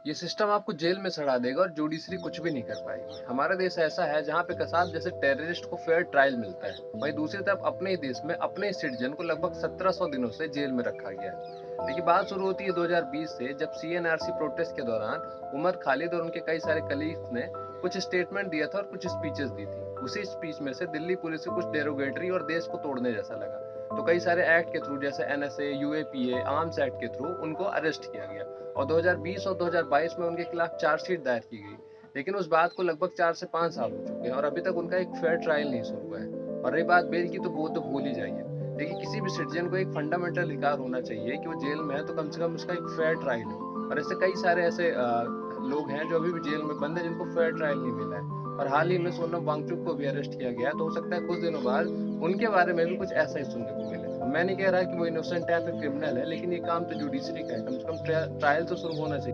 ये सिस्टम आपको जेल में सड़ा देगा और जुडिशरी कुछ भी नहीं कर पाएगी। हमारा देश ऐसा है जहाँ पे कसाब जैसे टेररिस्ट को फेयर ट्रायल मिलता है, वहीं दूसरी तरफ अपने ही देश में अपने ही सिटीजन को लगभग 1700 दिनों से जेल में रखा गया है। देखिए, बात शुरू होती है 2020 से, जब सीएनआरसी प्रोटेस्ट के दौरान उमर खालिद और उनके कई सारे कलीग्स ने कुछ स्टेटमेंट दिया था और कुछ स्पीचेस दी थी। उसी स्पीच में से दिल्ली पुलिस को कुछ डेरोगेटरी और देश को तोड़ने जैसा लगा, तो कई सारे एक्ट के थ्रू जैसे एनएसए, यूएपीए, आर्म्स एक्ट के थ्रू उनको अरेस्ट किया गया और 2020 और 2022 में उनके खिलाफ चार्जशीट दायर की गई। लेकिन उस बात को लगभग 4 से 5 साल हो चुके हैं और अभी तक उनका एक फेयर ट्रायल नहीं शुरू हुआ है। और रही बात बेल की, तो वो तो भूल ही जाइए। देखिए, किसी भी सिटीजन को एक फंडामेंटल अधिकार होना चाहिए कि वो जेल में है तो कम से कम उसका एक फेयर ट्रायल हो। और ऐसे कई सारे ऐसे लोग हैं जो अभी भी जेल में बंद है, जिनको फेयर ट्रायल नहीं मिला है। और हाल ही में सोनम वांगचुक को भी अरेस्ट किया गया, तो हो सकता है कुछ दिनों बाद उनके बारे में भी कुछ ऐसा ही सुनने को मिले। अब मैं नहीं कह रहा कि वो इनोसेंट है या फिर क्रिमिनल है, लेकिन ये काम तो जुडिशरी का है, कम से कम ट्रायल तो शुरू होना चाहिए।